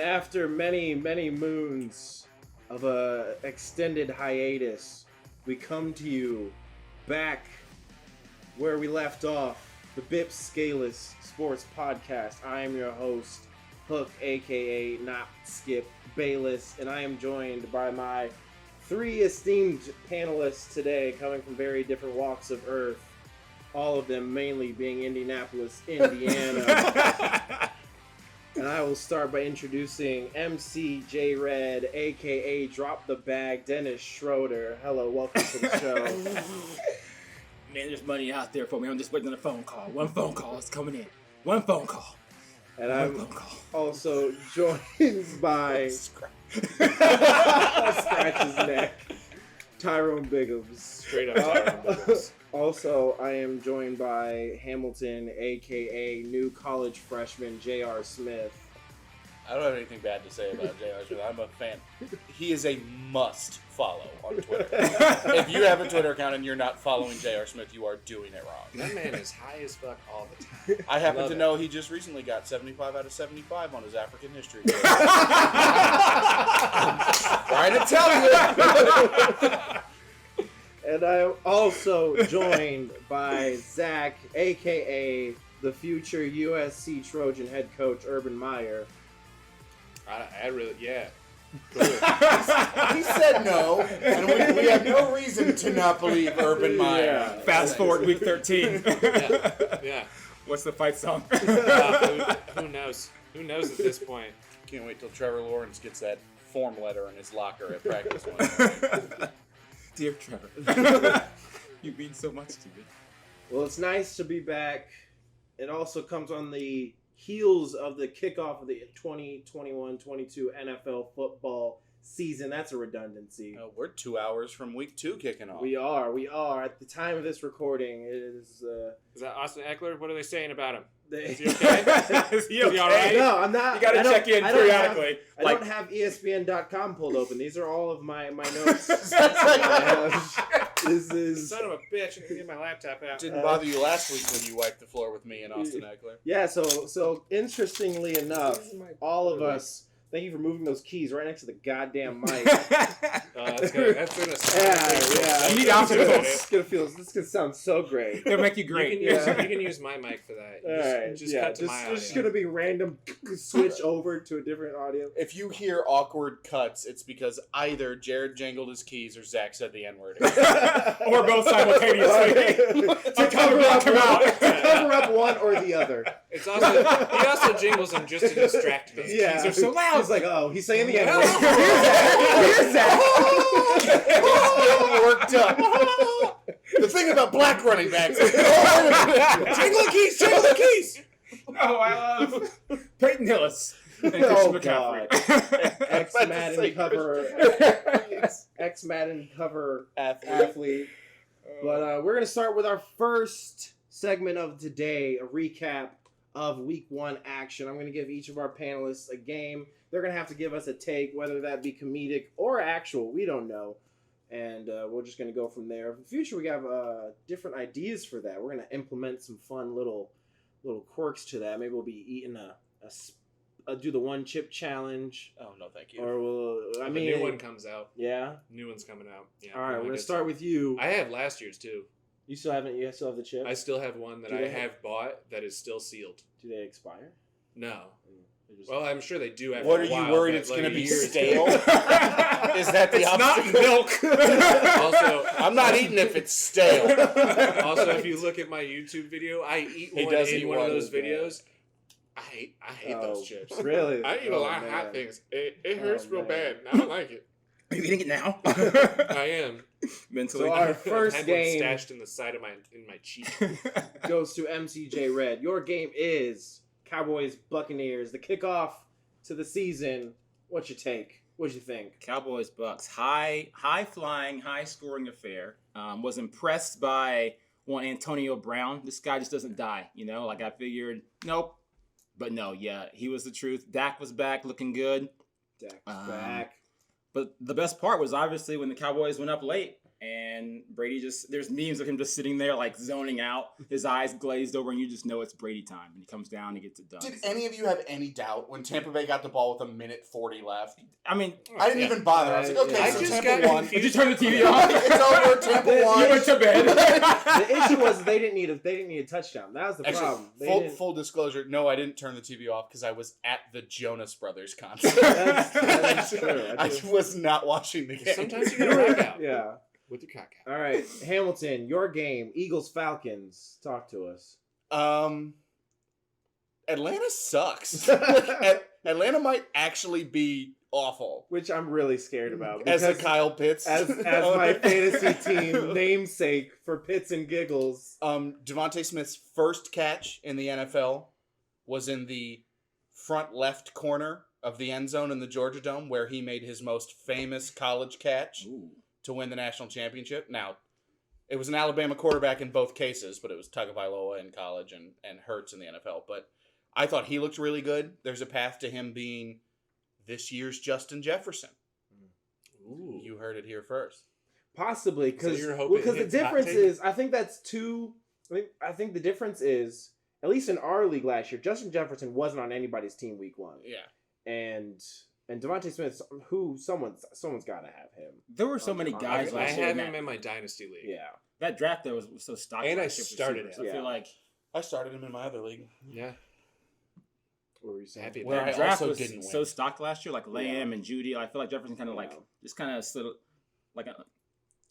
after many, many moons of a extended hiatus, we come to you back where we left off, the BIP's Skayless Sports Podcast. I am your host, Hook, aka Not Skip Bayless, and I am joined by my three esteemed panelists today, coming from very different walks of earth, all of them mainly being Indianapolis, Indiana. And I will start by introducing MC J Red, aka Drop the Bag, Dennis Schroeder. Hello, welcome to the show. Man, there's money out there for me. I'm just waiting on a phone call. One phone call is coming in. One phone call. And I'm also joined by Scratch his neck, Tyrone Biggums. Straight up Tyrone Biggums. Also, I am joined by Hamilton, aka new college freshman J.R. Smith. I don't have anything bad to say about J.R. Smith. I'm a fan. He is a must follow on Twitter. If you have a Twitter account and you're not following J.R. Smith, you are doing it wrong. That man is high as fuck all the time. I happen to know he just recently got 75 out of 75 on his African history. Trying to tell you. And I'm also joined by Zach, a.k.a. the future USC Trojan head coach, Urban Meyer. I really, yeah. Cool. He said no, and we have no reason to not believe Urban Meyer. Yeah. Fast forward week 13. Yeah. What's the fight song? Who knows? Who knows at this point? Can't wait till Trevor Lawrence gets that form letter in his locker at practice one. Dear Trevor, you mean so much to me. Well, it's nice to be back. It also comes on the heels of the kickoff of the 2021-22 NFL football season. That's a redundancy. Oh, we're 2 hours from week 2 kicking off. We are. At the time of this recording, it is... Is that Austin Eckler? What are they saying about him? Is he okay? Is he okay? all right? No, I'm not. You gotta check in periodically. I don't have ESPN.com pulled open. These are all of my notes. This is... Son of a bitch. I'm going to get my laptop out. Didn't bother you last week when you wiped the floor with me and Austin Eckler. Yeah, so interestingly enough, all of us... Thank you for moving those keys right next to the goddamn mic. That's gonna Yeah. You need obstacles. This gonna sound so great. It'll make you great. You can use my mic for that. Just cut to my audio. It's just gonna be random switch over to a different audio. If you hear awkward cuts, it's because either Jared jangled his keys or Zach said the N-word. Or both simultaneously. to cover up one or the other. It's also he also jingles them just to distract me. Yeah. These are so loud. He's like, oh, he's saying the N-word. Here's that. He's worked up. The thing about black running backs. Jingle the keys. Oh, I love Peyton Hillis and Christian McCaffrey. Ex-Madden cover athlete. But we're going to start with our first segment of today, a recap of week 1 action. I'm going to give each of our panelists a game. They're going to have to give us a take, whether that be comedic or actual. We don't know. And we're just going to go from there. In the future, we have different ideas for that. We're going to implement some fun little quirks to that. Maybe we'll be eating do the one chip challenge. Oh, no, thank you. Or a new one comes out. Yeah? New one's coming out. Yeah. All right, we're going to start with you. I have last year's, too. You still have the chip? I still have one that I have bought that is still sealed. Do they expire? No. Well, I'm sure they do after What a are while, you worried it's going to be stale? Is that the It's option? not milk. Also, I'm not eating if it's stale. Also, if you look at my YouTube video, I eat one in one of those videos. I hate those chips. Really? I eat a lot of hot things. It hurts real bad. I don't like it. Are you eating it now? I am. Mentally. So our I first had game one stashed in the side of my cheek. goes to MCJ Red. Your game is Cowboys Buccaneers, the kickoff to the season. What's your take? What'd you think? Cowboys Bucks, high flying, high scoring affair. Was impressed by one Antonio Brown. This guy just doesn't die, Like I figured, nope, but no, yeah, he was the truth. Dak was back, looking good. Dak's back. But the best part was obviously when the Cowboys went up late And Brady there's memes of him just sitting there like zoning out, his eyes glazed over, and you just know it's Brady time. And he comes down and gets it done. Did any of you have any doubt when Tampa Bay got the ball with 1:40 left? I mean, I didn't even bother. I was like, okay, so Tampa won. Did you turn the TV on? It's over. Tampa won. You went to bed. The issue was they didn't need a touchdown. That was the problem. Full disclosure, no, I didn't turn the TV off because I was at the Jonas Brothers concert. That's true. I was not watching the game. Sometimes you gotta rock out. Yeah. With your cock out. All right, Hamilton, your game, Eagles-Falcons. Talk to us. Atlanta sucks. Atlanta might actually be awful. Which I'm really scared about. As a Kyle Pitts. As my fantasy team namesake for Pitts and Giggles. Devontae Smith's first catch in the NFL was in the front left corner of the end zone in the Georgia Dome, where he made his most famous college catch. Ooh. To win the national championship. Now, it was an Alabama quarterback in both cases, but it was Tagovailoa in college and Hurts in the NFL. But I thought he looked really good. There's a path to him being this year's Justin Jefferson. Ooh. You heard it here first. Possibly, because hoping the it's difference hot is, I think that's two. I think the difference is, at least in our league last year, Justin Jefferson wasn't on anybody's team week 1. Yeah. And Devontae Smith, someone's got to have him. There were so many guys I last year. have him in my dynasty league. Yeah. That draft though was so stocky. And I last year for started receivers. him. I feel like I started him in my other league. Yeah. What were you saying? Happy Where that I draft also was didn't win. so stocked last year, like Lamb and Judy. I feel like Jefferson kind of slid like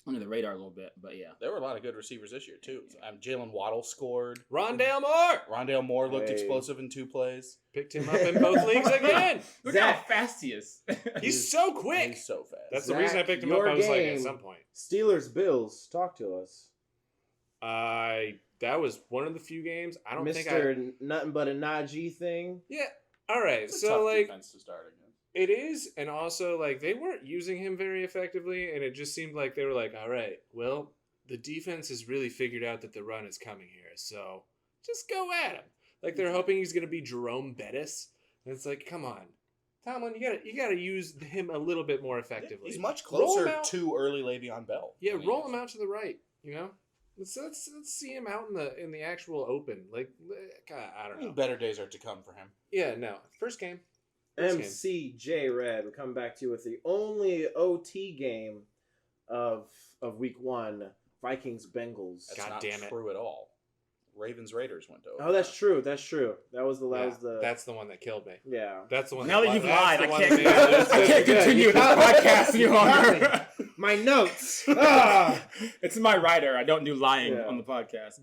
under the radar a little bit, but yeah. There were a lot of good receivers this year, too. Jalen Waddle scored. Rondale Moore! Rondale Moore looked explosive in 2 plays. Picked him up in both leagues again! Look how fast he is. He's so quick! He's so fast. That's the reason I picked him up. I was like, at some point. Steelers-Bills, talk to us. That was one of the few games. I don't think Mr. Nothing But a Najee thing. Yeah. All right. It's a So, tough like, defense to start against. it is, and also, like, they weren't using him very effectively, and it just seemed like they were like, all right, well, the defense has really figured out that the run is coming here, so just go at him. Like, they're hoping he's going to be Jerome Bettis, and it's like, come on. Tomlin, you gotta use him a little bit more effectively. He's much closer to early Le'Veon Bell. Yeah, roll him out to the right, you know? Let's see him out in the actual open. Like, I don't know. Better days are to come for him. Yeah, no. First game. MCJ Red, we'll come back to you with the only OT game of week 1, Vikings-Bengals. That's God not damn it. true at all. Ravens-Raiders went over. Oh, that's true. That was That's the one that killed me. Yeah. That's the one. Now that you've lied, I I can't continue this podcast any longer. My notes. It's my writer. I don't do lying on the podcast.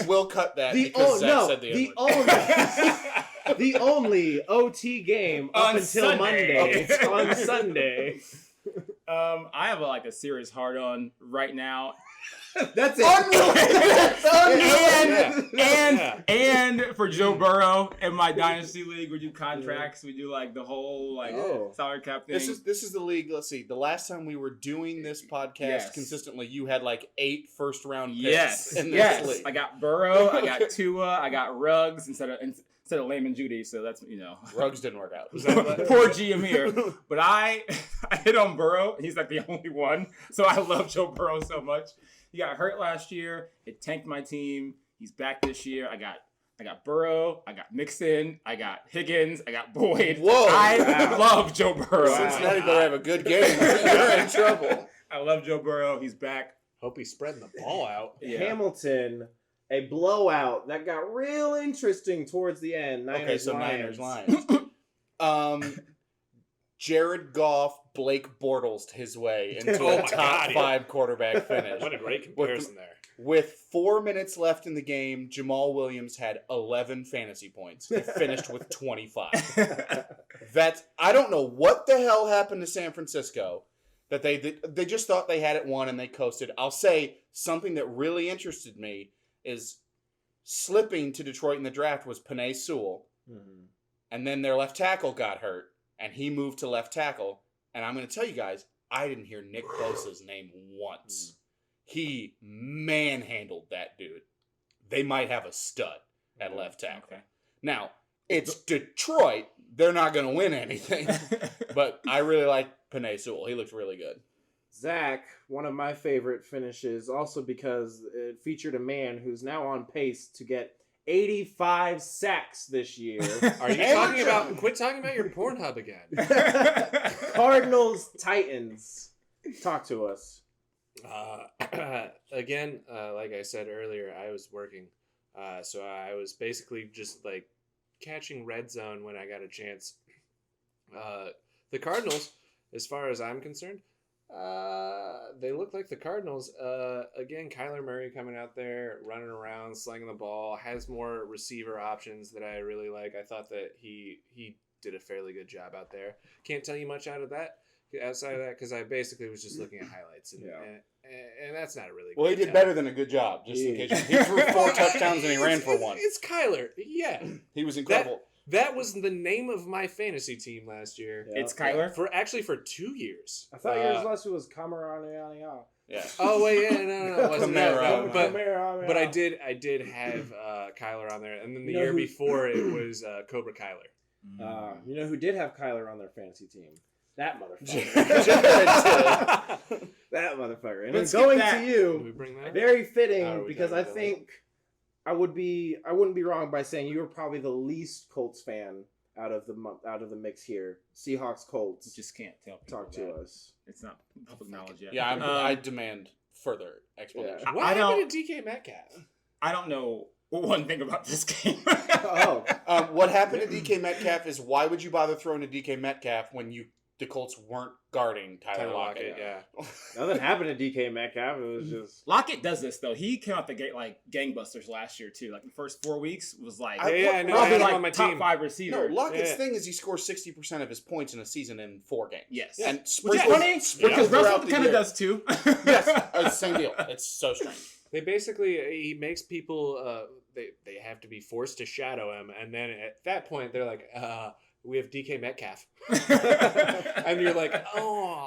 We'll cut that because Zach said the only OT game up On until Sunday. Monday. On Sunday. I have a serious hard on right now. That's it. And for Joe Burrow in my dynasty league, we do contracts. We do like the whole salary cap thing. This is the league. Let's see. The last time we were doing this podcast consistently, you had like 8 first-round picks in this league. I got Burrow. I got Tua. I got Ruggs instead of Lamb and Judy. So that's Ruggs didn't work out. Poor GM here. But I hit on Burrow. He's like the only one. So I love Joe Burrow so much. He got hurt last year. It tanked my team. He's back this year. I got Burrow. I got Mixon. I got Higgins. I got Boyd. Whoa! I love Joe Burrow. Cincinnati better have a good game. They're in trouble. I love Joe Burrow. He's back. Hope he's spreading the ball out. Yeah. Hamilton, a blowout that got real interesting towards the end. Niners Lions. Jared Goff, Blake Bortles his way into a top 5 quarterback finish. What a great comparison there. With 4 minutes left in the game, Jamal Williams had 11 fantasy points. He finished with 25. I don't know what the hell happened to San Francisco that they just thought they had it won and they coasted. I'll say something that really interested me is slipping to Detroit in the draft was Penei Sewell. Mm-hmm. And then their left tackle got hurt. And he moved to left tackle. And I'm going to tell you guys, I didn't hear Nick Bosa's name once. He manhandled that dude. They might have a stud at left tackle. Okay. Now, it's Detroit. They're not going to win anything. But I really like Penei Sewell. He looked really good. Zach, one of my favorite finishes, also because it featured a man who's now on pace to get 85 sacks this year. Are you talking about? Quit talking about your Pornhub again. Cardinals, Titans. Talk to us. Again, like I said earlier, I was working, so I was basically just like catching red zone when I got a chance. The Cardinals, as far as I'm concerned, they look like the Cardinals. Again, Kyler Murray coming out there, running around, slinging the ball, has more receiver options that I really like. I thought that he did a fairly good job out there. Can't tell you much outside of that because I basically was just looking at highlights, and that's not a really. Well, good he did better than a good job. Just in case he threw 4 touchdowns and he ran for 1. It's Kyler. Yeah, He was incredible. that was the name of my fantasy team last year. Yeah. It's Kyler. For 2 years. I thought yours last week was Camarania. Yeah. Oh wait, yeah, no, it wasn't that. Camaro. But I did have Kyler on there, and then the year before it was Cobra Kyler. You know who did have Kyler on their fantasy team? That motherfucker. That motherfucker. And Let's then going get to that. Did we you, bring that? very Oh, fitting we because done I that. think I wouldn't be wrong by saying you were probably the least Colts fan out of the mix here. Seahawks, Colts. Just can't tell people Talk to that. us. It's not public knowledge yet. Yeah, I demand further explanation. Yeah. What I happened to DK Metcalf? I don't know one thing about this game. Oh, What happened to DK Metcalf is why would you bother throwing to DK Metcalf when the Colts weren't guarding Tyler Lockett? Yeah. nothing happened to DK Metcalf. It was just Lockett does this though. He came out the gate like gangbusters last year too. Like the first 4 weeks was like I know. probably I had him like on my top team. 5 No, receiver. Lockett's Yeah. thing is he scores 60% of his points in a season in 4 games. Yes. And Which is sprinkled- funny sprinkled because throughout Russell the kind of year. does too. Yes, same deal. It's so strange. They basically he makes people they have to be forced to shadow him, and then at that point they're like, we have DK Metcalf, and you're like,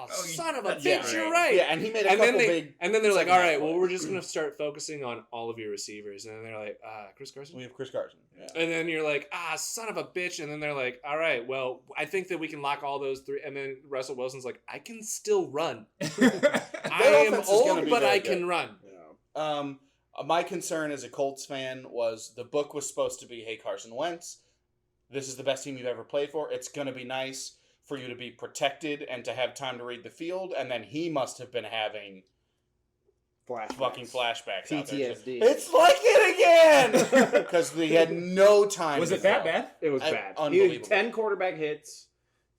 son of a bitch, yeah, you're right. right. Yeah, and he made a And couple then big. they're like, second all half right, well, plays. we're just gonna start focusing on all of your receivers, and then they're like, Chris Carson. We have Chris Carson. Yeah. And then you're like, son of a bitch. And then they're like, all right, well, I think that we can lock all those 3. And then Russell Wilson's like, I can still run. I am offense is gonna old, be but very I good. can run. My concern as a Colts fan was the book was supposed to be, hey, Carson Wentz, this is the best team you've ever played for. It's going to be nice for you to be protected and to have time to read the field. And then he must have been having fucking flashbacks out there. PTSD. It's like it again! Because we had no time Was to it that throw. bad? It was I- bad. unbelievable. 10 quarterback hits,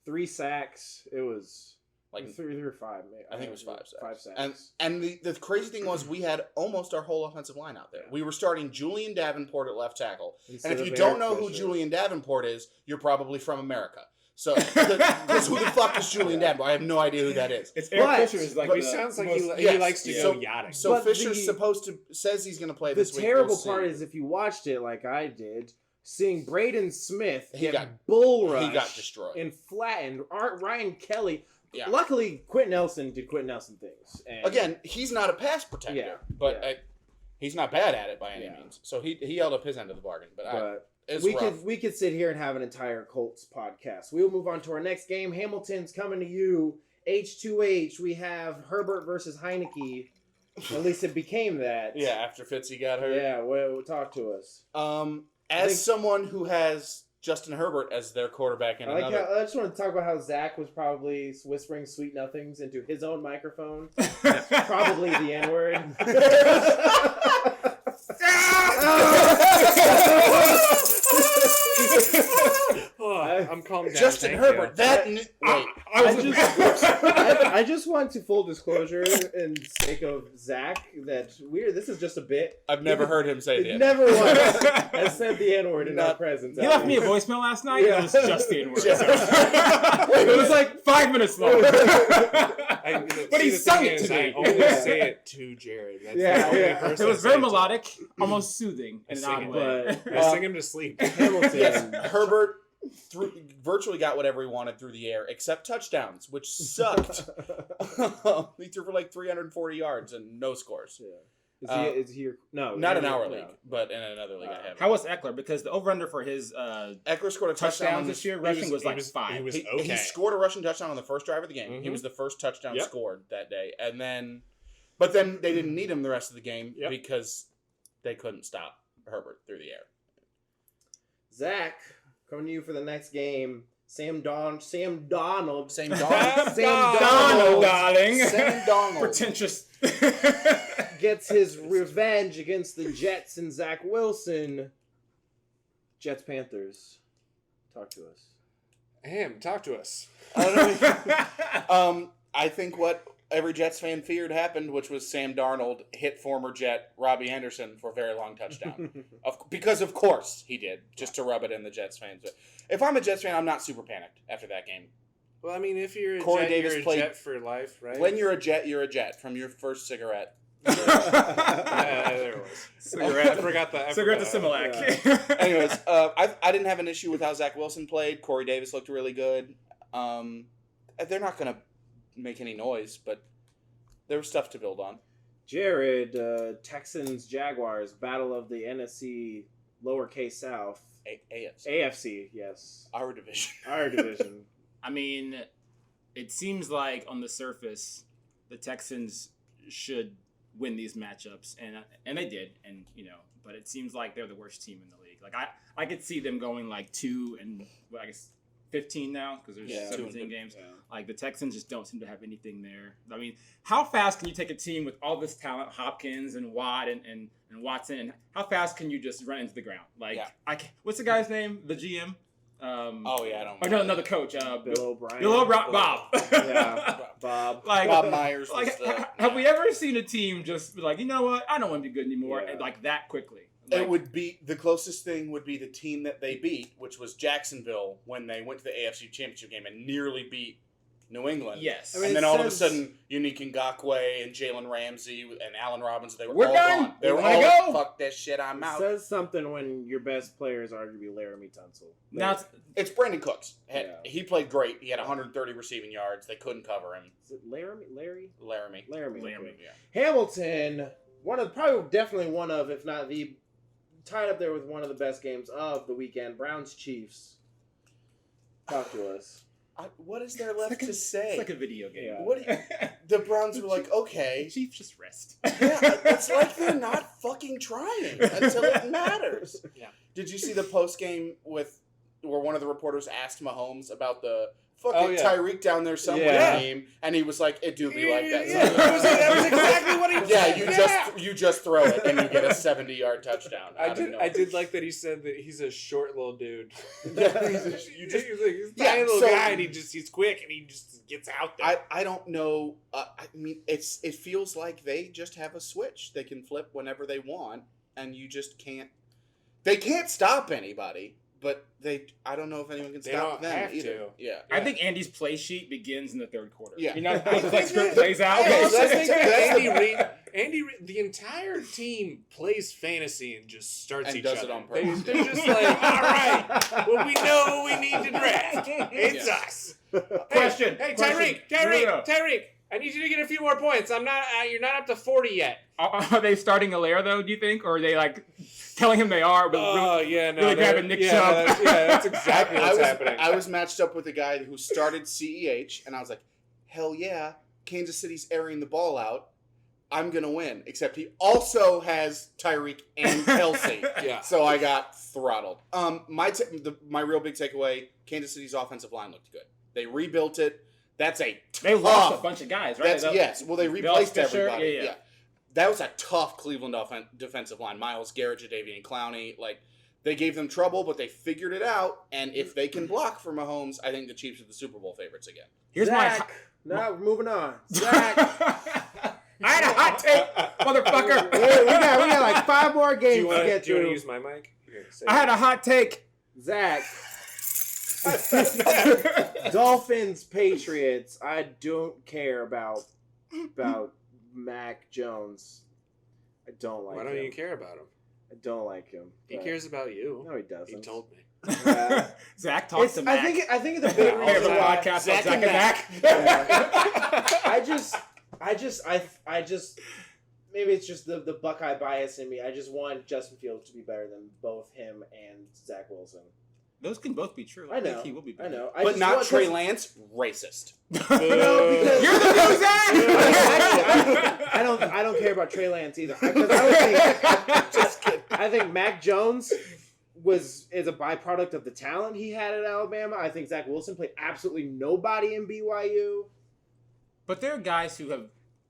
3 sacks. It was Like 3 or 5. Maybe. I think it was 5 sacks. 5 sacks. And the crazy thing was we had almost our whole offensive line out there. Yeah. We were starting Julian Davenport at left tackle. Instead And if of you don't Eric know who Fisher. Julian Davenport is, you're probably from America. So, because who the fuck is Julian Davenport? I have no idea who that is. It's But- Eric Fisher is like but He the sounds like most- he yes, likes to yeah. go So- yachting. So But Fisher's the- says he's going to play The this week. terrible We'll part see. is if you watched it like I did, seeing Braden Smith He get got- bull rushed he got destroyed. and flattened. Ryan Kelly. Yeah. Luckily, Quentin Nelson did Quentin Nelson things. And Again, he's not a pass protector, Yeah, but yeah. he's not bad at it by any Yeah. means. So he held up his end of the bargain. But it's we rough. could sit here and have an entire Colts podcast. We will move on to our next game. Hamilton's coming to you. H2H. We have Herbert versus Heineke. At least it became that. Yeah, after Fitzy got hurt. Yeah. Well, talk to us. As someone who has Justin Herbert as their quarterback in I another. I just want to talk about how Zach was probably whispering sweet nothings into his own microphone. Probably the N-word. I'm calm down. Justin thank Herbert. you. I just want to full disclosure in sake of Zach that this is just a bit. I've never heard him say It that. never once has said the N-word in our presence. He left me a voicemail last night. Yeah. And it was just the N-word. Just- It was like 5 minutes long. But he sung it to me. I only say it to Jared. That's Yeah, the only yeah. person It I was say very it to. melodic, almost soothing in an sing odd it, way. but I sing him to sleep. Hamilton. Yes, Herbert virtually got whatever he wanted through the air, except touchdowns, which sucked. He threw for like 340 yards and no scores. Yeah. Is he your, no? Not in no, our no. league, but in another league I have. How was Eckler? Because the over-under for his Eckler scored a touchdown touchdowns this year, rushing was like 5. He was He okay. scored a rushing touchdown on the first drive of the game. He Mhm. was the first touchdown Yep. scored that day, but then they didn't need him the rest of the game Yep. because they couldn't stop Herbert through the air. Zach, coming to you for the next game. Sam Donald. Same dog. Sam Donald, Donald darling. Same Donald. Pretentious. gets his revenge against the Jets and Zach Wilson. Jets Panthers. Talk to us. Ham, talk to us. I think what every Jets fan feared happened, which was Sam Darnold hit former Jet Robbie Anderson for a very long touchdown. Because of course he did, just to rub it in the Jets fans. But if I'm a Jets fan, I'm not super panicked after that game. Well, I mean, if you're a Corey Jet, Davis you're a played- Jet for life, right? When you're a Jet from your first cigarette. Yeah, there it was. Cigarette. I forgot that. Cigarette to Similac. Anyways, I didn't have an issue with how Zach Wilson played. Corey Davis looked really good. They're not going to make any noise, but there was stuff to build on. Jared, Texans Jaguars, battle of the NFC lowercase South. AFC. AFC, yes. Our division. Our division. I mean, it seems like on the surface, the Texans should win these matchups, and they did, and but it seems like they're the worst team in the league. Like I could see them going like 2 and I guess 15 now because there's 17 games. Yeah. Like the Texans just don't seem to have anything there. I mean, how fast can you take a team with all this talent, Hopkins and Watt and Watson, and how fast can you just run into the ground? Like what's the guy's name? The GM. I don't. Oh no, another coach. Bill O'Brien. Bill O'Brien. Bob. Yeah, Bob. Like Bob Myers. Like, Was the, have we ever seen a team just be like, you know what? I don't want to be good anymore, Yeah. and like that quickly? It Like, would be the closest thing would be the team that they beat, which was Jacksonville when they went to the AFC Championship game and nearly beat New England. yes. I mean, And then it all of a says- sudden, Unique Ngakwe and Jalen Ramsey and Allen Robinson, they were We're all done. gone. They We were wanna all go. fuck this shit, I'm It out. says something when your best player is arguably Laramie Tunsil. now it's, It's Brandon Cooks. Yeah. He played great. He had 130 receiving yards. They couldn't cover him. Is it Laramie? Laramie. Laramie. Laramie. Okay. Hamilton, definitely one of, if not the, tied up there with one of the best games of the weekend. Browns Chiefs. Talk to us. What is there left to say? it's like a video game. Yeah. What the Browns were like, okay. Chiefs just rest. Yeah, it's like they're not fucking trying until it matters. Yeah. Did you see the post game where one of the reporters asked Mahomes about the fucking Oh, yeah. Tyreek down there somewhere Yeah. game, and he was like, "It do be like that." Yeah, that was exactly what he Yeah, said. you just throw it and you get a 70-yard touchdown. I out of nowhere. I did like that he said that he's a short little dude. Yeah, he's a Yeah, tiny little so- guy, and he's quick, and he just gets out there. I don't know. I mean, it feels like they just have a switch they can flip whenever they want, and you just can't. They can't stop anybody, but I don't know if anyone can They stop don't them have either. to. Yeah. I think Andy's play sheet begins in the third quarter. Yeah. You know how the like, script plays out. Okay, I so think that's Andy Reid, the entire team plays fantasy and just starts And each does other. it on purpose. They're just like, all right, well, we know who we need to draft. It's Yeah. us. Question. Hey, Question. Tyreek, I need you to get a few more points. I'm not. You're not up to 40 yet. Are they starting Allaire though? Do you think, or are they like telling him they are? But Oh yeah, no, really they're- grabbing Nick yeah, Chubb. that's exactly what's happening. I was matched up with a guy who started CEH, and I was like, hell yeah, Kansas City's airing the ball out. I'm going to win. Except he also has Tyreek and Kelsey. Yeah. So I got throttled. My real big takeaway, Kansas City's offensive line looked good. They rebuilt it. That's a tough. they lost a bunch of guys, right? Yes. Well, they Bells, replaced Fisher, everybody. yeah. That was a tough Cleveland defensive line. Miles Garrett, Jadeveon Clowney. Like, they gave them trouble, but they figured it out. And if they can block for Mahomes, I think the Chiefs are the Super Bowl favorites again. Here's Zach. Now we're moving on. Zach. I had a hot take, motherfucker. we got like 5 more Do games you to want get to through. use my mic? Here, say I had a hot take. Zach. Dolphins, Patriots. I don't care about Mac Jones. I don't like Why him. don't you care about him? I don't like him. He but- cares about you. No, he doesn't. He told me. Yeah. Zach talks It's, to Mac. I think the big We have reason a why podcast Zach on Zach and and Mac. I just maybe it's just the Buckeye bias in me. I just want Justin Fields to be better than both him and Zach Wilson. Those can both be true. I know. think he will be I better. know. But not Trey Lance, racist. No, because You're the new Zach. I don't care about Trey Lance either. Because I think Mac Jones is a byproduct of the talent he had at Alabama. I think Zach Wilson played absolutely nobody in BYU. But there are guys who have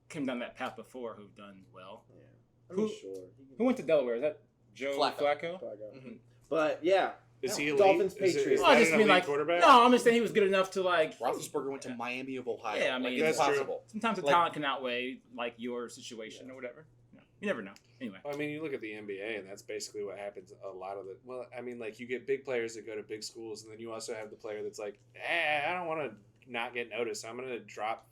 come down that path before who've done well. Yeah, Who- sure. Who went to Delaware? Is that Joe Flacco? Mhm. But yeah, Is he elite? Dolphins, Is Patriots. Well, I that just an mean elite like quarterback? no. I'm just saying he was good enough to like. Roethlisberger went to Miami of Ohio. Yeah, I mean, it's that's true. possible. Sometimes the Like- talent can outweigh like your situation or whatever. You never know. Anyway, I mean, you look at the NBA, and that's basically what happens a lot of the. Well, I mean, like you get big players that go to big schools, and then you also have the player that's like, I don't want to not get noticed. I'm going to drop,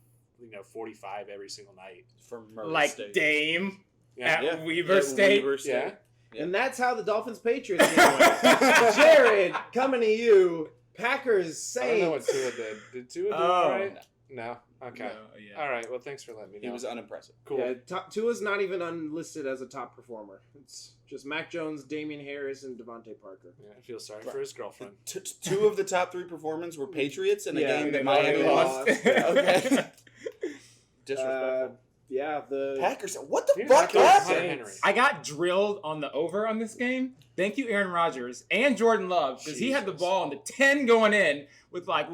45 every single night. From Murray like State. Dame Yeah, at Weaver State. Weaver State. yeah. Yeah. And that's how the Dolphins Patriots game went. Jared, coming to you. Packers I don't know Saints. what Tua did. Did Tua do Oh. all right? No. Okay. No, yeah. All right. Well, thanks for letting me know. He was unimpressive. cool. Yeah, Tua's not even unlisted as a top performer. It's just Mac Jones, Damian Harris, and Devontae Parker. Yeah, I feel sorry for his girlfriend. Two of the top three performers were Patriots in a Yeah, game They that Miami lost. lost. Okay. Disrespectful. Yeah, the Packers. What the Here's fuck my happened? Hunter Henry. I got drilled on the over on this game. Thank you, Aaron Rodgers and Jordan Love, because he had the Jesus. ball on the 10 going in with like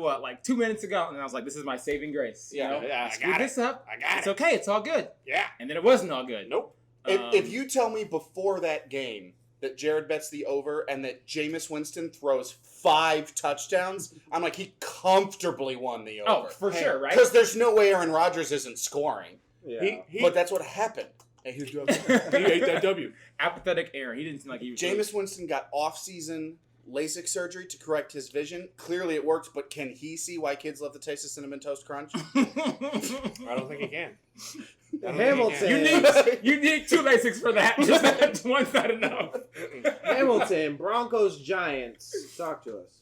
2 minutes to go, and I was like, "This is my saving grace." Yeah, yeah, I Screw got this up. I got It's it. okay. It's all good. Yeah. And then it wasn't all good. Nope. If you tell me before that game that Jared bets the over and that Jameis Winston throws 5 touchdowns, I'm like, he comfortably won the oh, over. for sure, right? Because there's no way Aaron Rodgers isn't scoring. yeah. But that's what happened. And he he ate that W. Apathetic Aaron. He didn't seem like he was. Jameis Winston got off-season LASIK surgery to correct his vision. Clearly it worked, but can he see why kids love the taste of Cinnamon Toast Crunch? I don't think he can. I don't think he Hamilton. can. you need 2 basics for that. Just one's not enough. Hamilton, Broncos, Giants. Talk to us.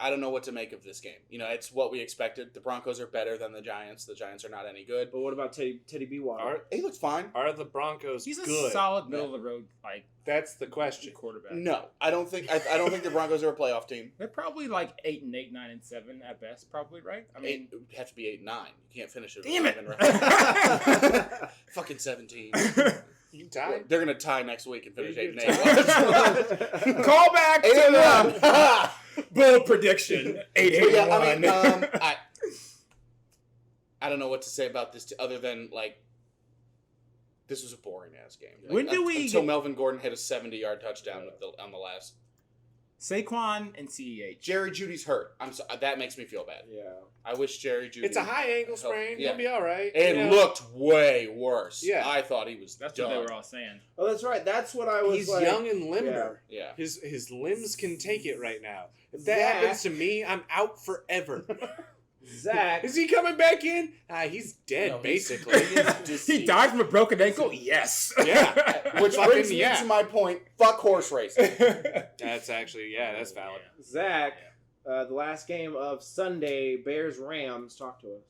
I don't know what to make of this game. It's what we expected. The Broncos are better than the Giants. The Giants are not any good. But what about Teddy B. Water? Are, He looks fine. are the Broncos He's a good? solid middle of the road like That's the question. quarterback. No, I don't think. I don't think the Broncos are a playoff team. They're probably like 8-8, 9-7 at best, probably, right? I mean, It would have to be 8-9. You can't finish it. Damn it. 11, right? Fucking 17. You tie? They're gonna tie next week and finish You're 8-8. call back to the 8-1. bold prediction. 8-8. But yeah, I mean, I don't know what to say about this other than like this was a boring ass game. Like, When do we until get- Melvin Gordon hit a 70-yard touchdown on the last. Saquon and CEH. Jerry Judy's hurt. That makes me feel bad. Yeah. I wish Jerry Judy. It's a high ankle sprain. Yeah. You'll be all right. It looked way worse. Yeah. I thought he was That's done. what they were all saying. Oh, that's right. That's what I was He's like. young and limber. Yeah. His limbs can take it right now. If that Zach- happens to me, I'm out forever. Zach. Is he coming back in? He's dead, No, he's- basically. He died from a broken ankle? Yes. Yeah. Which Fucking brings me yeah. to my point. Fuck horse racing. That's actually, that's valid. Zach, the last game of Sunday, Bears Rams. Talk to us.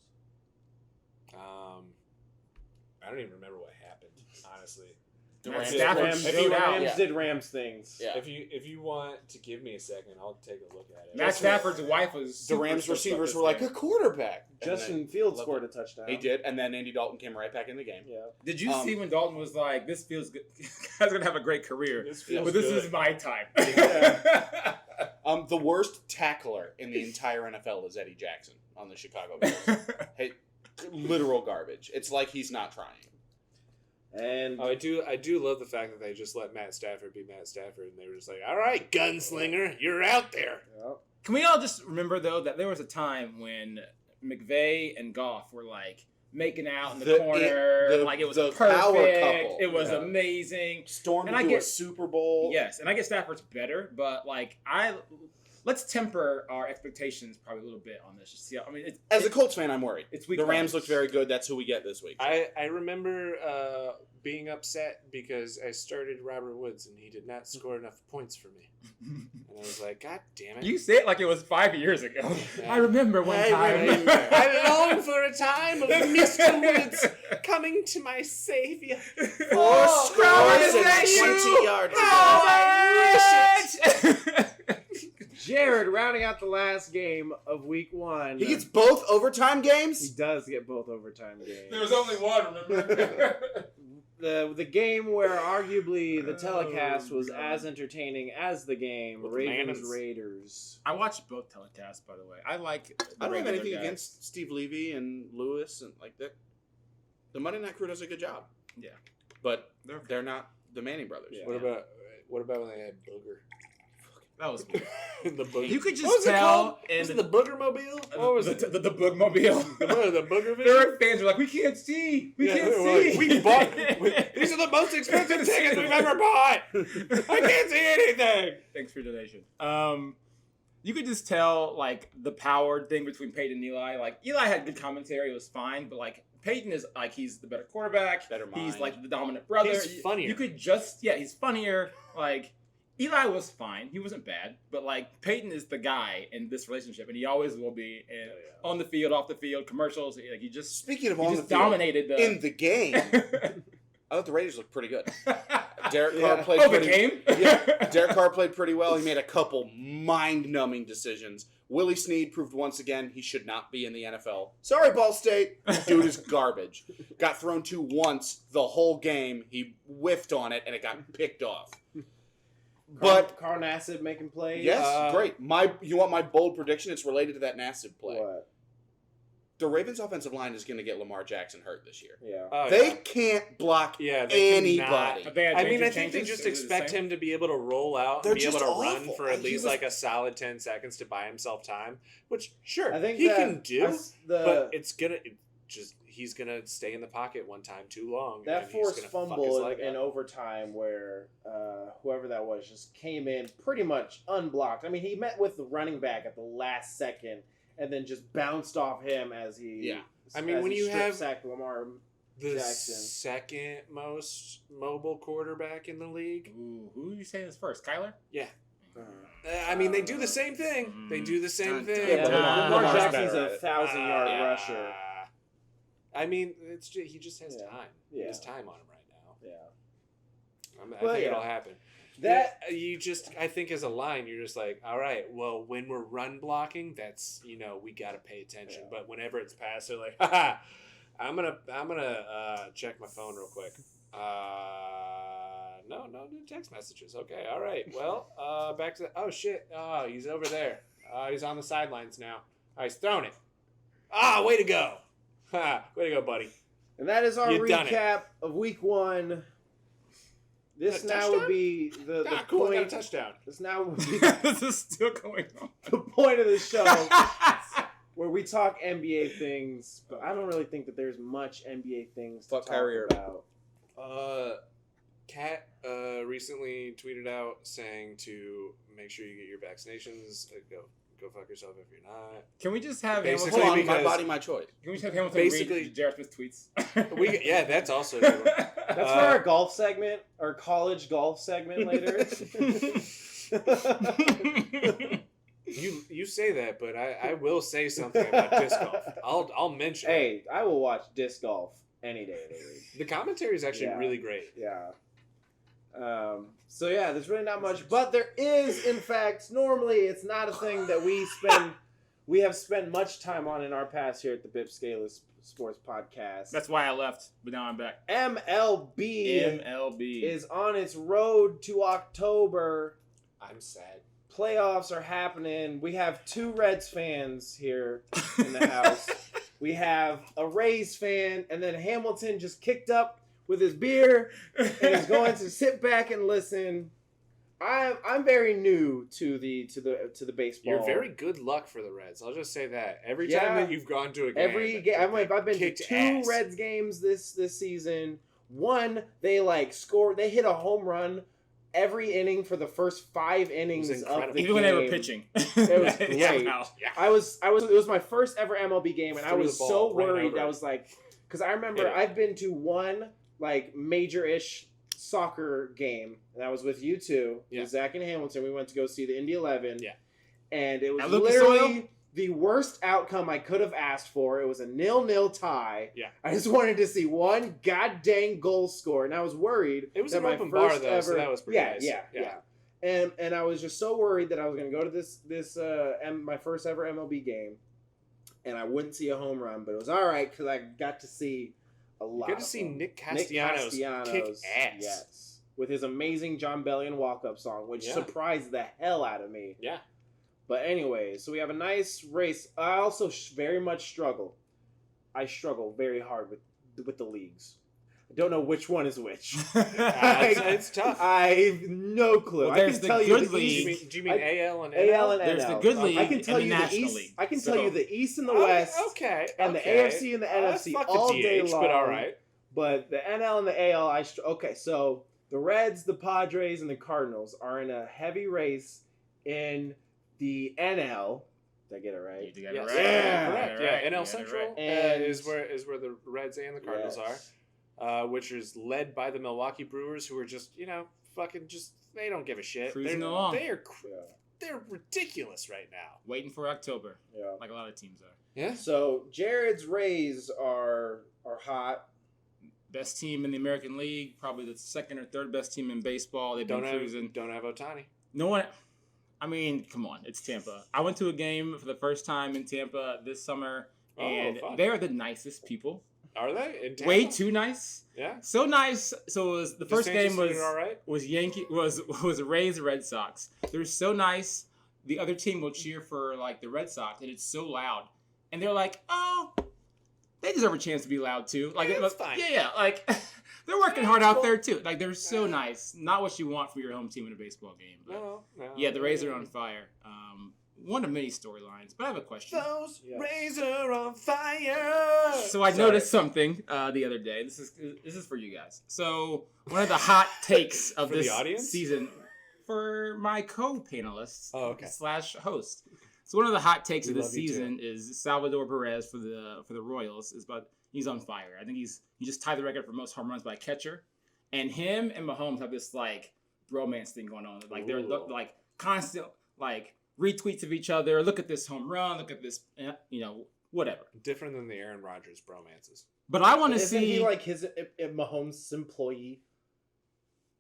I don't even remember what happened, honestly. The Matt Rams- Stafford Rams, showed the out. Rams Yeah. did Rams things. Yeah. If you want to give me a second, I'll take a look at it. Matt Stafford's wife was. The super Rams stoked about receivers this were like game. a quarterback. And Justin then- Fields Love scored it. a touchdown. He did, and then Andy Dalton came right back in the game. Yeah. Did you see when Dalton was like, "This feels good. Guy's gonna have a great career, This feels but this good. is my time." The worst tackler in the entire NFL is Eddie Jackson on the Chicago Bears. Hey, literal garbage. It's like he's not trying. And I do love the fact that they just let Matt Stafford be Matt Stafford, and they were just like, "All right, gunslinger, you're out there." yeah. Can we all just remember though that there was a time when McVay and Goff were like making out in the corner, like it was the perfect. power couple. It was Yeah. amazing. Stormed And I into a get- Super Bowl. Yes, and I get Stafford's better, but like let's temper our expectations probably a little bit on this. Just see how, I mean, As a Colts fan, I'm worried. it's week The one. Rams looked very good. That's who we get this week. I remember being upset because I started Robert Woods and he did not score enough points for me. And I was like, God damn it. You say it like it was 5 years ago. Yeah. I remember one time. I long for a time of Mr. Woods coming to my savior. Four scores and thank 20 yards. Oh, I wish it. Jared rounding out the last game of week 1. He gets both overtime He games? does get both overtime games. There was only one, remember? The game where arguably the Oh, telecast was God. as entertaining as the game, With the Ravens Mannins. Raiders. I watched both telecasts, by the way. I like. I don't have regular anything guys. against Steve Levy and Lewis and like that. The Monday Night Crew does a good job. Yeah. But They're- they're not the Manning brothers. Yeah. What about when they had Booger? That was weird. The Booger. You could What was just it tell called? in Was it the Booger Mobile? What was it? the Boogmobile. The Booger Their Vision? fans were like, we can't see. We Yeah, can't they were see. like, these are the most expensive tickets we've ever bought. I can't see anything. Thanks for your donation. You could just tell like the power thing between Peyton and Eli. Like Eli had good commentary, it was fine, but like Peyton is like he's the better quarterback. Better He's mind. like the dominant brother. He's funnier. You could just he's funnier. Like Eli was fine. He wasn't bad, but like Peyton is the guy in this relationship, and he always will be. And on the field, off the field, commercials. Like he just Speaking of he on the just field, dominated the in the game, I thought the Raiders looked pretty good. Derek Yeah. Carr played Oh, the pretty game. Yeah, Derek Carr played pretty well. He made a couple mind-numbing decisions. Willie Snead proved once again he should not be in the NFL. Sorry, Ball State. Dude is garbage. Got thrown to once the whole game. He whiffed on it, and it got picked off. But Carl Nassib making plays. yes, great. You want my bold prediction? It's related to that Nassib play. What? The Ravens' offensive line is going to get Lamar Jackson hurt this year. Yeah. Oh, They yeah. can't block Yeah, they anybody. cannot. They had I mean, major I think they changes? just Is it the expect same? him to be able to roll out They're and be able just to run awful. for at He least was- like a solid 10 seconds to buy himself time, which sure I think he that can do, the but he's gonna stay in the pocket one time too long. that and he's forced gonna fuck his fumble leg in up. overtime where whoever that was just came in pretty much unblocked. I mean, he met with the running back at the last second and then just bounced off him as he. Yeah. I mean, as when he you strip have sacked Lamar the Jackson. second most mobile quarterback in the league. Ooh, who you say is first? Kyler? Yeah. I mean, they do the same thing. They do the same thing. Yeah, but Lamar Lamar's Jackson's better a at it. 1,000-yard Ah. rusher. I mean, he just has Yeah. time. He Yeah. has time on him right now. Yeah. I Well, think yeah. it'll happen. That I think as a line, you're just like, all right, well, when we're run blocking, that's, we got to pay attention. Yeah. But whenever it's pass, they're like, haha, I'm gonna check my phone real quick. No new text messages. Okay, all right. Well, back to oh shit. Oh, he's over there. He's on the sidelines now. Oh, he's thrown it. Ah, way to go. Ha, way to go, buddy. and that is our You done it. recap of Week 1. This A now touchdown? would be the Ah, cool. I got a point. touchdown. This now would be This is still going on. the point of the show where we talk NBA things, but I don't really think that there's much NBA things to Fuck talk Kyrie Irving. about. Kat recently tweeted out saying to make sure you get your vaccinations. Go fuck yourself if you're not. Can we just have Basically, Hold Hamilton? on, my because- body, my choice. Can we just have Hamilton Basically- read Jared Smith tweets? Yeah, that's also true. That's for our golf segment, our college golf segment later. You say that, but I will say something about disc golf. I'll mention. Hey, I will watch disc golf any day of the week. The commentary is actually Yeah. really great. Yeah. So yeah, there's really not much, but there is, in fact, normally it's not a thing that we have spent much time on in our past here at the BIP Skayless Sports Podcast. That's why I left, but now I'm back. MLB MLB. is on its road to October. I'm sad. Playoffs are happening. We have 2 Reds fans here in the house. We have a Rays fan, and then Hamilton just kicked up with his beer and is going to sit back and listen. I'm very new to the baseball. You're very good luck for the Reds. I'll just say that. Every Yeah. time that you've gone to a game, Every game I've been to kicked 2 ass. Reds games this season. One, they scored. They hit a home run every inning for the first 5 innings of incredible. the Even game. when they were pitching. It was great. Yeah. It was my first ever MLB game, and I Threw was the so ball right worried. over I it. was like, because I remember Hit it. I've been to one like major-ish soccer game, and that was with you two, Yeah. with Zach and Hamilton. We went to go see the Indy 11. Yeah. And it was At Lucas literally Oil? the worst outcome I could have asked for. It was a 0-0 tie. Yeah. I just wanted to see one goddamn goal score, and I was worried. It was that an my open bar, first though, so that was pretty nice. Yeah. And I was just so worried that I was going to go to this my first ever MLB game, and I wouldn't see a home run, but it was all right because I got to see a lot. Good to of see them. Nick Castellanos kick ass. Yes, with his amazing John Bellion walk-up song, which Yeah. surprised the hell out of me. Yeah. But anyway, so we have a nice race. I also very much struggle. I struggle very hard with the leagues. I don't know which one is which. It's tough. I have no clue. Well, I there's can the tell you good the league. East. Do you mean AL and AL and There's NL. the good league I can tell and the you the National East. League. I can So- tell you the East and the West. Okay. and the okay. AFC and the NFC fuck all the day DH, long. but all right. But the NL and the AL, okay. So the Reds, the Padres, and the Cardinals are in a heavy race in the NL. Did I get it right? You got Yes. it right. Yeah. You got Correct. it Yeah. right. You NL got it Central right. And- is where the Reds and the Cardinals Yes. are, which is led by the Milwaukee Brewers, who are just fucking just they don't give a shit. Cruising they're, along. They're ridiculous right now. Waiting for October, Yeah. like a lot of teams are. Yeah. So Jared's Rays are hot. Best team in the American League, probably the second or third best team in baseball. They've been cruising. Don't have Ohtani. No one. I mean, come on, it's Tampa. I went to a game for the first time in Tampa this summer, Oh, and fun. they are the nicest people. Are they? In Tampa? Way too nice. Yeah. So nice. So it was the first game was all right. was Rays Red Sox. They're so nice. The other team will cheer for like the Red Sox, and it's so loud. And they're like, oh, they deserve a chance to be loud too. Like, Yeah, that's fine. Yeah. Like they're working hard out there too. Like they're so nice. Not what you want for your home team in a baseball game. But No. yeah, the Rays are on fire. One of many storylines. But I have a question. Those Yes. Rays are on fire. So I noticed something the other day. This is for you guys. So one of the hot takes of For the this audience? season for my co-panelists Oh, okay. / host. So one of the hot takes We of this love you too. season is Salvador Perez for the Royals is about he's on fire. I think he just tied the record for most home runs by a catcher, and him and Mahomes have this like bromance thing going on. Like they're Ooh. like constant like retweets of each other. Look at this home run. Look at this. Whatever. Different than the Aaron Rodgers bromances. But I want to Isn't see. he like his Mahomes' employee?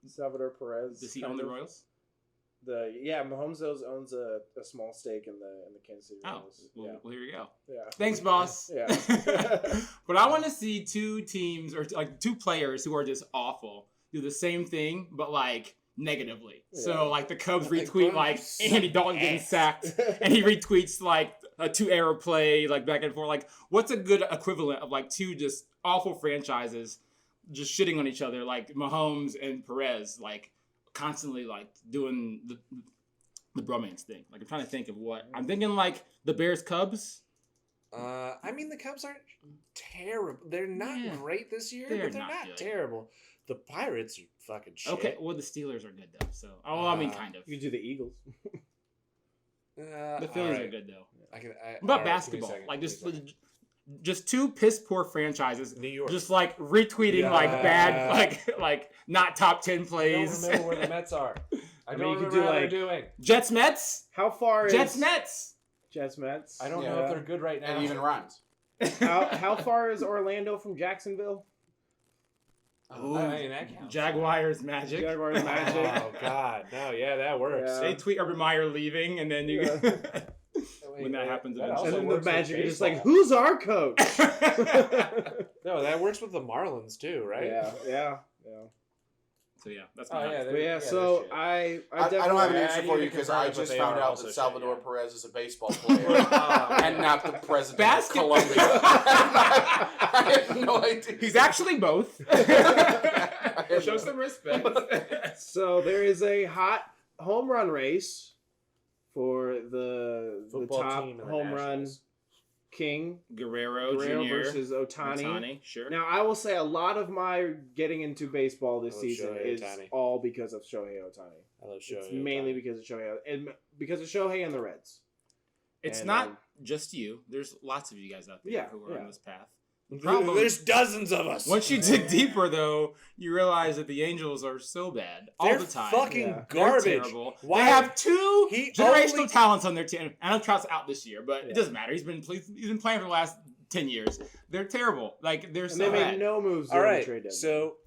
Salvador Perez. Does he kind own the of? Royals? Mahomes owns a small stake in the Kansas City Oh, Royals. well, here you go. Yeah. Thanks, boss. Yeah. But I want to see two teams or like two players who are just awful do the same thing, but like negatively. Yeah. So like the Cubs Like, retweet bro, like you Andy Dalton getting ass. sacked, and he retweets like a 2-error play like back and forth. Like what's a good equivalent of like two just awful franchises just shitting on each other like Mahomes and Perez like constantly like doing the bromance thing. Like I'm trying to think of what I'm thinking like the Bears Cubs. I mean, the Cubs aren't terrible. They're not Yeah. great this year, They're but they're not not good. terrible. The Pirates are fucking shit. Okay, well the Steelers are good though. So I mean kind of. You could do the Eagles. The Phillies are good though. I can. What about all right, give me a basketball? second, Like give me a second. just two piss poor franchises. New York. Just like retweeting like Yeah. bad like not top 10 I don't plays. remember where the Mets are. I mean, don't you could remember do, how they're like- doing. Jets Mets. How far is Jets Mets. Jets Mets? I don't Yeah. know if they're good right now. And even rhymes. How far is Orlando from Jacksonville? Ooh, I mean, that counts. Jaguars Magic. Jaguars Magic. Oh God, no, yeah, that works. Yeah. They tweet Urban Meyer leaving, and then you. Yeah. When that happens that eventually. also And then the works with Magic are just like, baseball. who's our coach? No, that works with the Marlins too, right? Yeah. So yeah, that's Oh my yeah, hot But they're- yeah, they're so shit. I I definitely don't have an I answer need for to you because confirm I that just they found are out also that shit, Salvador yeah. Perez is a baseball player Oh, and not the president Basket- of Colombia. I had no idea. He's actually both. Show some respect. So there is a hot home run race for the Football top team in the home run Nationals. King. Guerrero Guerrero Jr. versus Ohtani. Ohtani, sure. Now, I will say a lot of my getting into baseball this I love season Shohei is Ohtani. all because of Shohei Ohtani. I love Shohei. It's mainly because of Shohei and because of Shohei and the Reds. It's And, not just you. There's lots of you guys out there Yeah, who are yeah. on this path. There's dozens of us. Once you dig deeper, though, you realize that the Angels are so bad all They're the time. fucking Yeah. garbage. They're terrible. Why They have two he generational only- talents on their team. I know Trout's out this year, but Yeah. it doesn't matter. He's been playing for the last 10 years. They're terrible. Like they're And so they made bad. no moves All during the right, trade deadline. so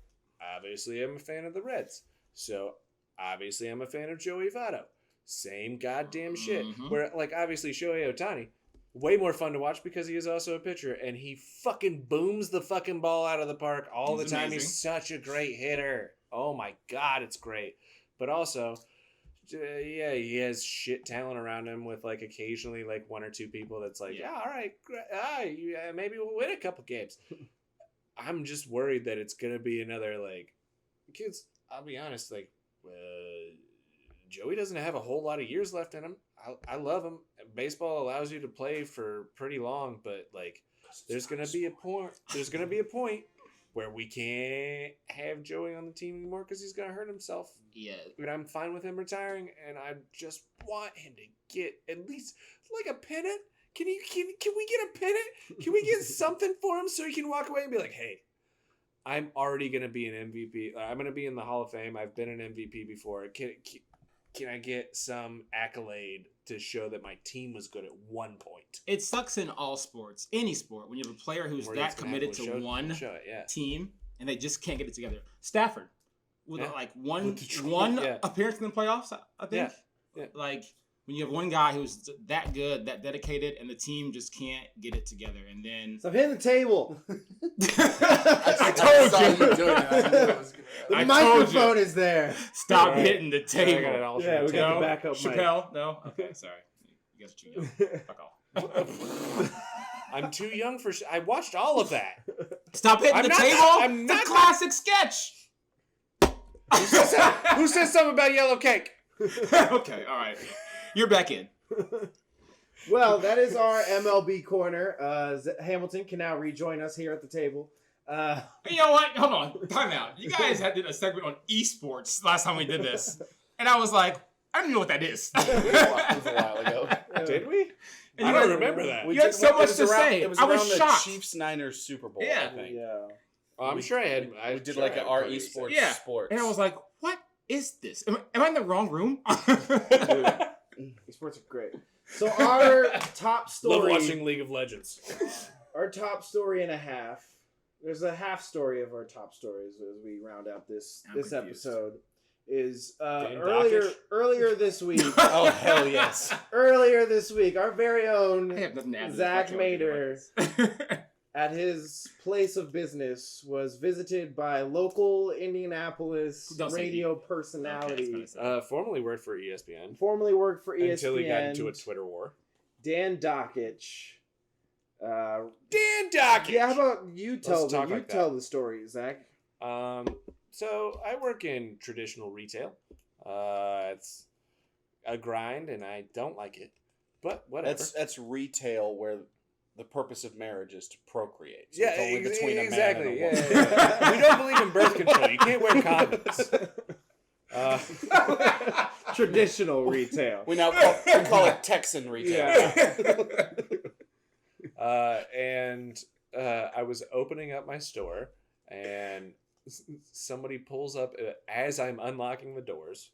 obviously I'm a fan of the Reds. So obviously I'm a fan of Joey Votto. Same goddamn shit. Mhm. Where like obviously Shohei Ohtani, way more fun to watch because he is also a pitcher and he fucking booms the fucking ball out of the park all He's the time. amazing. He's such a great hitter. Oh my god, it's great. But also, yeah, he has shit talent around him with like occasionally like one or two people that's like, Yeah. yeah, all right, maybe we'll win a couple games. I'm just worried that it's gonna be another like, kids. I'll be honest, like, Joey doesn't have a whole lot of years left in him. I love him. Baseball allows you to play for pretty long, but like, there's gonna be a point. There's gonna be a point where we can't have Joey on the team anymore because he's gonna hurt himself. Yeah. But I'm fine with him retiring, and I just want him to get at least like a pennant. Can we get a pennant? Can we get something for him so he can walk away and be like, hey, I'm already gonna be an MVP. I'm gonna be in the Hall of Fame. I've been an MVP before. Can I get some accolade to show that my team was good at one point? It sucks in all sports, any sport, when you have a player who's Where that it's gonna committed have to one show it, yeah. team and they just can't get it together. Stafford, with Yeah. like one With Detroit, one yeah. appearance in the playoffs, I think. Yeah. Like when you have one guy who's that good, that dedicated, and the team just can't get it together, and then Stop hitting the table. I saw told you. you doing it. I knew it was gonna The I happen. told you. microphone is there. Stop All right. hitting the I got an table. alternate Yeah, we got No, the backup mic. Chappelle, no. Okay, sorry. You guys are too young. Fuck off. I'm too young for. I watched all of that. Stop hitting I'm the not table. that- I'm it's a not classic sketch. Who says something about yellow cake? Okay, all right. You're back in. Well, that is our MLB corner. Hamilton can now rejoin us here at the table. You know what? Hold on. Time out. You guys had did a segment on esports last time we did this. And I was like, I don't even know what that is. It was a while ago. Did we? And I you don't guys- remember that. You had so much to say. It was I was around the shocked. Chiefs-Niners Super Bowl, Yeah. I think. Yeah. Oh, I'm sure I had. We did like an RE Sports Yeah. Sports. And I was like, what is this? Am I in the wrong room? Sports are great. So our top Love story, watching League of Legends. our top story and a half. There's a half story of our top stories as we round out this I'm this confused. episode. Is Dan earlier this week. Oh, hell yes. Earlier this week, our very I own have nothing to add to this. Zach Fuck you, Mader at his place of business was visited by local Indianapolis Don't say radio Okay, personality. it's gonna say. Formerly worked for ESPN Formerly worked for ESPN. until he got into a Twitter war. Dan Dockich. Dan Dockich. Yeah, how about you tell talk you like that. tell the story, Zach? So I work in traditional retail. It's a grind, and I don't like it. But whatever. That's retail where the purpose of marriage is to procreate. So yeah, it's only between exactly. a man and a Yeah, woman. yeah, yeah. We don't believe in birth control. You can't wear condoms. Traditional retail. We call it Texan retail. Yeah. And I was opening up my store, and somebody pulls up as I'm unlocking the doors,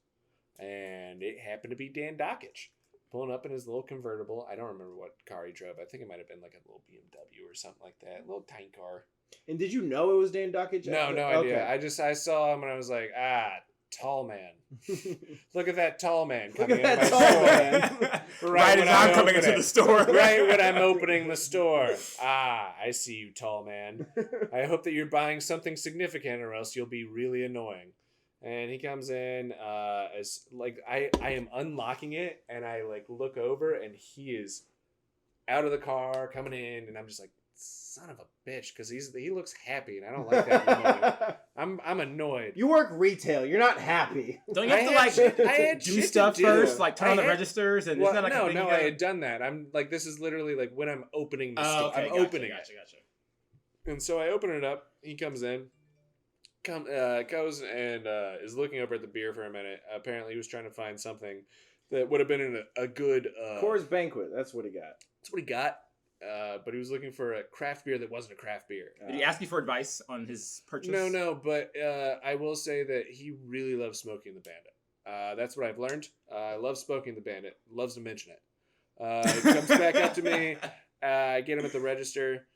and it happened to be Dan Dockich pulling up in his little convertible. I don't remember what car he drove. I think it might have been like a little BMW or something like that, a little tiny car. And did you know it was Dan Dockich? No idea. I saw him and I was like, tall man. Look at that tall man Look coming at that into tall my store. man. Right when as I'm coming opening into it. the store. Right when I'm opening the store. I see you, tall man. I hope that you're buying something significant or else you'll be really annoying. And he comes in as like I am unlocking it and I like look over and he is out of the car coming in and I'm just like, son of a bitch, because he looks happy, and I don't like that in the moment. I'm annoyed. You work retail. You're not happy. Don't you have to I had do shit stuff to do. first, like turn on the I had- registers, and Well, it's not like a thing no, you I gotta- had done that. I'm like, this is literally like when I'm opening the store. okay, I'm gotcha, opening gotcha. it. And so I open it up. He comes in, goes and is looking over at the beer for a minute. Apparently, he was trying to find something that would have been in a good. Coors Banquet. That's what he got. That's what he got. But he was looking for a craft beer that wasn't a craft beer. Did he ask you for advice on his purchase? No, but I will say that he really loves Smoking the Bandit. That's what I've learned. I love Smoking the Bandit. Loves to mention it. He comes back up to me. I get him at the register.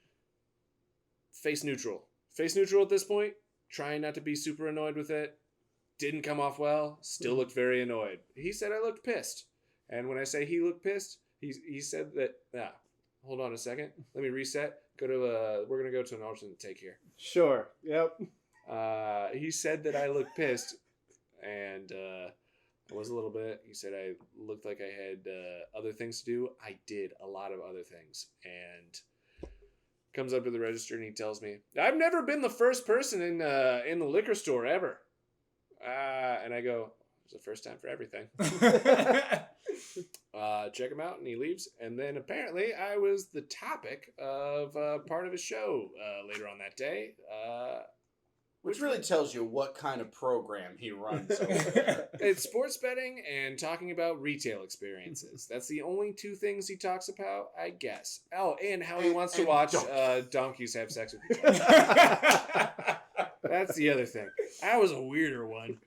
Face neutral. Face neutral at this point. Trying not to be super annoyed with it. Didn't come off well. Still looked very annoyed. He said I looked pissed. And when I say he looked pissed, he said that... hold on a second. Let me reset. We're going to go to an alternate take here. Sure. Yep. He said that I looked pissed, and I was a little bit. He said I looked like I had other things to do. I did a lot of other things, and comes up to the register and he tells me, "I've never been the first person in the liquor store ever." And I go, "It's the first time for everything." Check him out, and he leaves. And then apparently I was the topic of part of his show later on that day. Which really tells you what kind of program he runs over there. It's sports betting and talking about retail experiences. That's the only two things he talks about, I guess. Oh, and how he wants to watch donkeys have sex with each other. That's the other thing. That was a weirder one.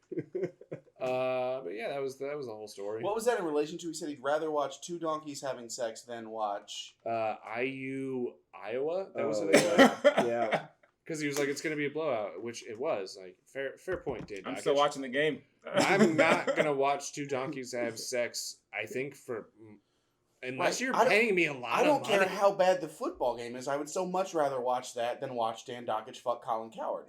But yeah, that was the whole story. What was that in relation to? He said he'd rather watch two donkeys having sex than watch... IU, Iowa? That was Oh, it. Yeah. Because he was like, it's going to be a blowout, which it was. Like, fair point, Dave. I'm still watching the game. I'm not going to watch two donkeys have sex, I think, unless you're paying me a lot I don't of care money. how bad the football game is. I would so much rather watch that than watch Dan Dockich fuck Colin Coward.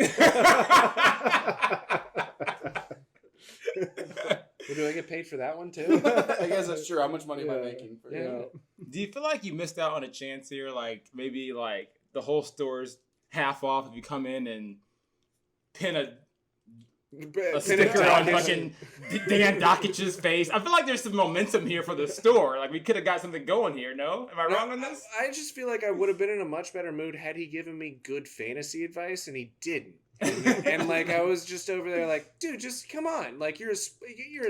Well, do I get paid for that one, too? I guess that's true. How much money am I making for Yeah. Do you feel like you missed out on a chance here? Like, maybe, like, the whole store's half off if you come in and pin a sticker on fucking Dan Dockich's face. I feel like there's some momentum here for the store. Like, we could have got something going here, no? Am I wrong on this? I just feel like I would have been in a much better mood had he given me good fantasy advice, and he didn't. And like, I was just over there like, dude, just come on. Like, you're a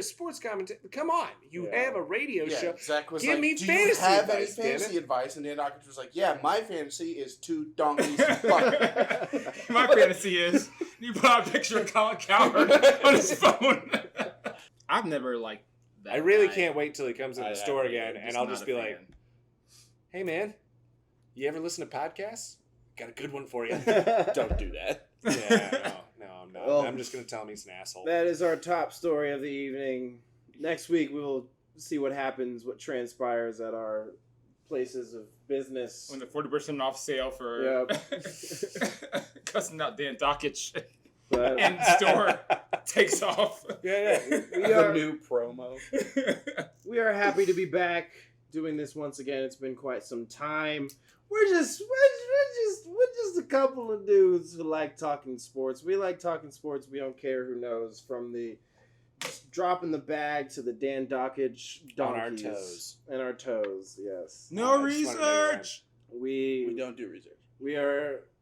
sports commentator. Come on. You have a radio show. Zach was Give like, me do fantasy you have advice, any damn fantasy it." advice? And Dan Dockich was like, yeah, my fantasy is two donkeys fucking. My fantasy is you put out a picture of Colin Coward on his phone. I've never like that. I really guy. can't wait till he comes in the store again, and I'll just be like, fan. hey, man, you ever listen to podcasts? Got a good one for you. Don't do that. Yeah, no, I'm not. Well, I'm just going to tell him he's an asshole. That is our top story of the evening. Next week we will see what happens, what transpires at our places of business. When the 40% off sale for cussing out Dan Dockich But and store takes off. Yeah. we are new promo. we are happy to be back doing this once again. It's been quite some time. We're just a couple of dudes who like talking sports. We like talking sports. We don't care who knows. From the dropping the bag to the Dan Dockich On our donkeys. toes. And our toes, yes. No I just wanted to make it research. We don't do research.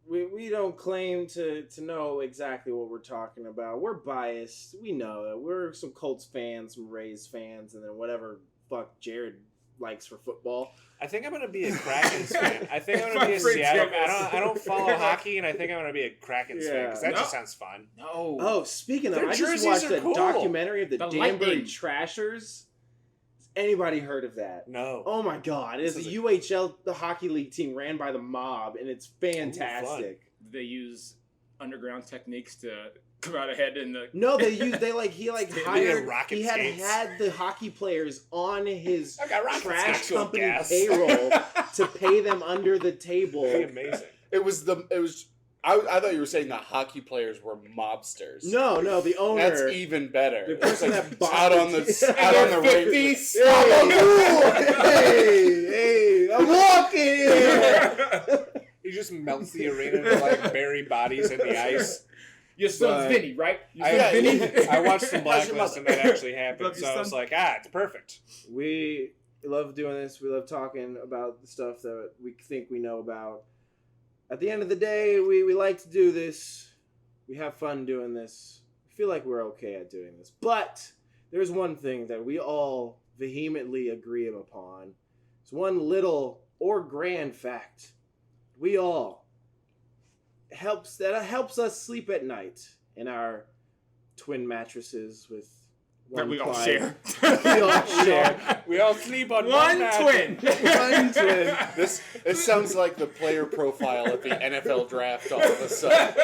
We don't claim to know exactly what we're talking about. We're biased. We know it. We're some Colts fans, some Rays fans, and then whatever fuck Jared likes for football. I think I'm going to be a Krakens fan. I think I'm going to be a My friend Seattle. James. I don't follow hockey, and I think I'm going to be a Krakens fan because that No. just sounds fun. No. Oh, speaking of, Their I just jerseys watched are a cool. documentary of the The Danbury Lightning. Trashers. Has anybody heard of that? No. Oh my god, it's a This is UHL, the hockey league team ran by the mob, and it's fantastic. Did they use underground techniques to come out ahead in the... No, he hired, rocket he had skates. had the hockey players on his I've got rocket trash skates with company gas. payroll to pay them under the table. That'd be amazing. I thought you were saying the hockey players were mobsters. No, the owner. That's even better. The person It's that bought out on the- the out on the ring. Hey, I'm walking here. He just melts the arena to like bury bodies in the ice. Your son's But- Vinny, right? Your Yeah, son's Vinny. I watched some How's your Blacklist and mother? that actually happened, Love your so I was son. like, it's perfect. We love doing this. We love talking about the stuff that we think we know about. At the end of the day, we like to do this. We have fun doing this. I feel like we're okay at doing this. But there's one thing that we all vehemently agree upon. It's one little or grand fact. We all helps us sleep at night in our twin mattresses with That one we all ply. share. We all share. We all sleep on One twin. One twin. This sounds like the player profile at the NFL draft all of a sudden.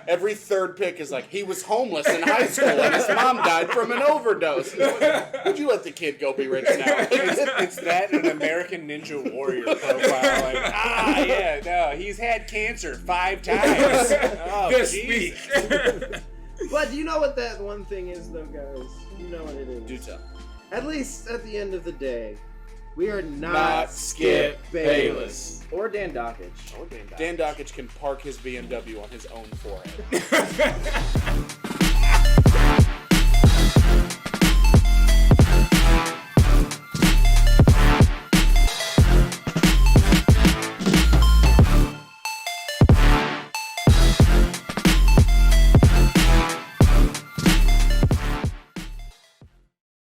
Every third pick is like, he was homeless in high school and his mom died from an overdose. Would you let the kid go be rich now? It's that and an American Ninja Warrior profile. Like, yeah, no, he's had cancer 5 times. Oh, This geez. week. But you know what that one thing is, though, guys? You know what it is. Do tell. At least at the end of the day, we are not, Not Skip Bayless. Or Dan Dockage. Oh, damn. Dan Dockage can park his BMW on his own forehead.